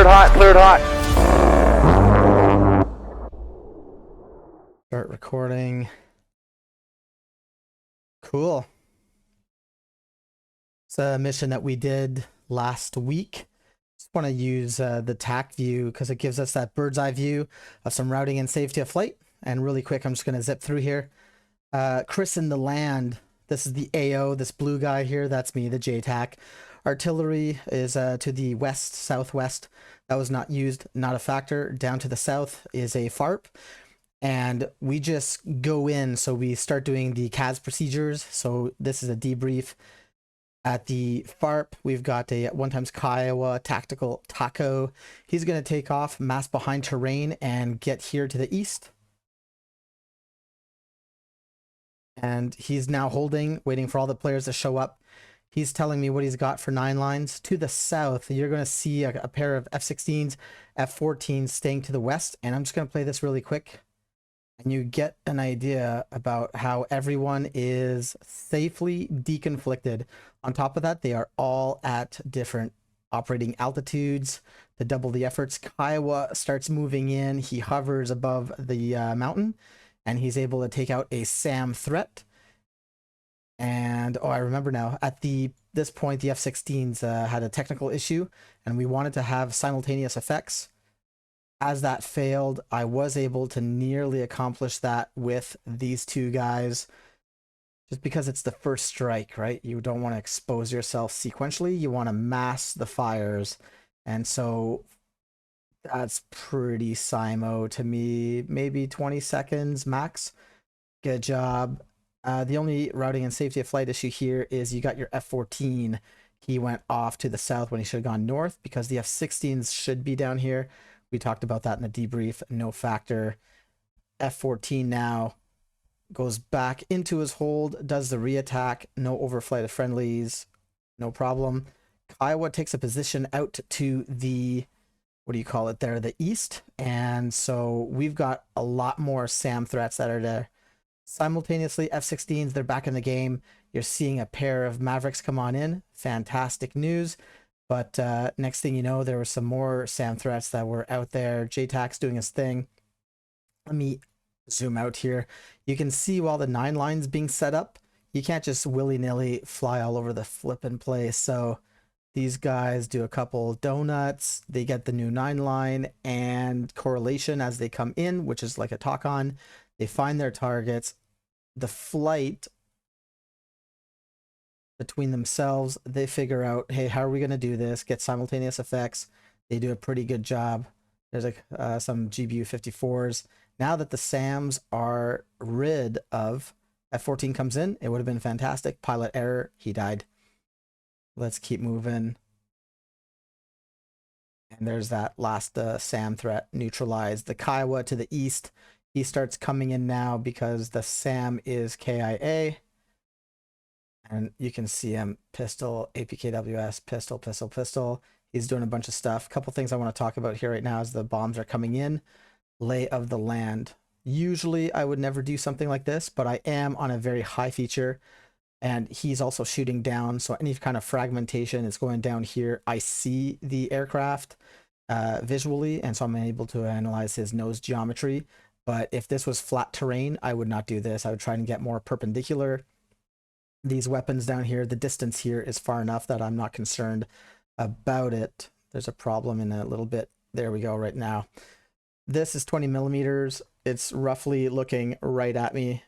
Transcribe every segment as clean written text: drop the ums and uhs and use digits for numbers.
hot, cleared hot. Start recording. Cool. It's a mission that we did last week. Just want to use the TAC view because it gives us that bird's eye view of some routing and safety of flight. And really quick, I'm just going to zip through here. Christen the land. This is the AO, this blue guy here. That's me, the JTAC. Artillery is to the west, southwest. That was not used, not a factor. Down to the south is a FARP. And we just go in, so we start doing the CAS procedures. So this is a debrief. At the FARP, we've got a 1x Kiowa tactical taco. He's going to take off, mass behind terrain, and get here to the east. And he's now holding, waiting for all the players to show up. He's telling me what he's got for 9 lines. To the south, you're going to see a pair of F-16s, F-14s staying to the west. And I'm just going to play this really quick. And you get an idea about how everyone is safely deconflicted. On top of that, they are all at different operating altitudes to double the efforts. Kiowa starts moving in. He hovers above the mountain, and he's able to take out a SAM threat. And, oh, I remember now, at this point, the F-16s had a technical issue, and we wanted to have simultaneous effects. As that failed, I was able to nearly accomplish that with these two guys. Just because it's the first strike, right? You don't want to expose yourself sequentially. You want to mass the fires. And so that's pretty simo to me. Maybe 20 seconds max. Good job. The only routing and safety of flight issue here is you got your F-14. He went off to the south when he should have gone north because the F-16s should be down here. We talked about that in the debrief. No factor. F-14 now goes back into his hold, does the re-attack. No overflight of friendlies. No problem. Kiowa takes a position out to the, what do you call it there, the east. And so we've got a lot more SAM threats that are there. Simultaneously, F-16s, they're back in the game. You're seeing a pair of Mavericks come on in. Fantastic news. But next thing you know, there were some more SAM threats that were out there. JTAC's doing his thing. Let me zoom out here. You can see while the 9 lines being set up, you can't just willy-nilly fly all over the flippin' place. So these guys do a couple donuts. They get the new 9 line and correlation as they come in, which is like a talk on. They find their targets. The flight between themselves, they figure out, hey, how are we going to do this? Get simultaneous effects. They do a pretty good job. There's like some GBU 54s. Now that the SAMs are rid of, F-14 comes in. It would have been fantastic. Pilot error. He died. Let's keep moving. And there's that last SAM threat neutralized. The Kiowa to the east. He starts coming in now because the SAM is KIA. And you can see him, pistol, APKWS, pistol, pistol, pistol. He's doing a bunch of stuff. A couple things I want to talk about here right now as the bombs are coming in. Lay of the land. Usually I would never do something like this, but I am on a very high feature. And he's also shooting down, so any kind of fragmentation is going down here. I see the aircraft visually, and so I'm able to analyze his nose geometry. But if this was flat terrain, I would not do this. I would try and get more perpendicular. These weapons down here, the distance here is far enough that I'm not concerned about it. There's a problem in a little bit. There we go right now. This is 20 millimeters. It's roughly looking right at me.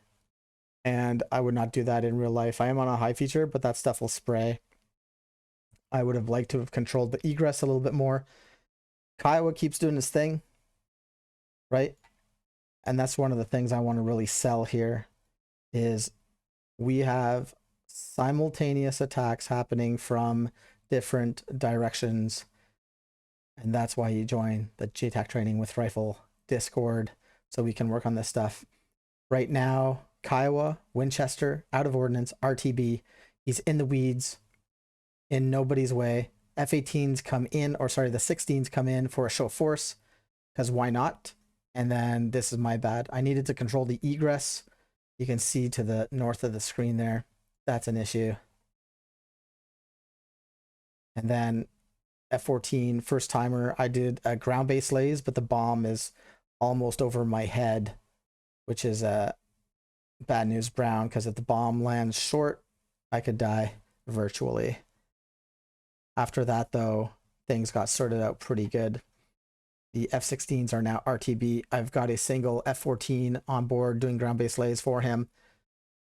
And I would not do that in real life. I am on a high feature, but that stuff will spray. I would have liked to have controlled the egress a little bit more. Kiowa keeps doing his thing, right? And that's one of the things I want to really sell here is we have simultaneous attacks happening from different directions. And that's why you join the JTAC training with rifle Discord so we can work on this stuff. Right now, Kiowa, Winchester, out of ordnance, RTB. He's in the weeds, in nobody's way. F-18s come in, or sorry, the 16s come in for a show of force, because why not? And then this is my bad. I needed to control the egress. You can see to the north of the screen there. That's an issue. And then F-14 first timer. I did a ground-based lays, but the bomb is almost over my head, which is bad news brown, because if the bomb lands short, I could die virtually. After that, though, things got sorted out pretty good. The F-16s are now RTB. I've got a single F-14 on board doing ground-based lays for him.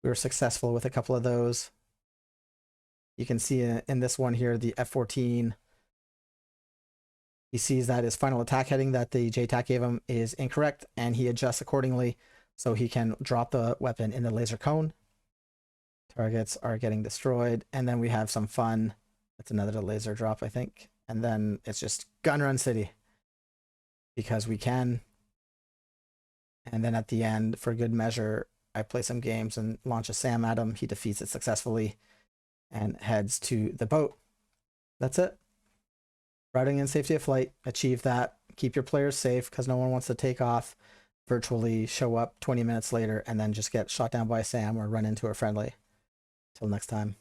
We were successful with a couple of those. You can see in this one here, the F-14, he sees that his final attack heading that the JTAC gave him is incorrect, and he adjusts accordingly so he can drop the weapon in the laser cone. Targets are getting destroyed, and then we have some fun. That's another laser drop, I think. And then it's just gun run city, because we can. And then at the end, for good measure, I play some games and launch a SAM at him. He defeats it successfully and heads to the boat. That's it. Routing and safety of flight, achieve that. Keep your players safe, because no one wants to take off virtually, show up 20 minutes later, and then just get shot down by a SAM or run into a friendly. Till next time.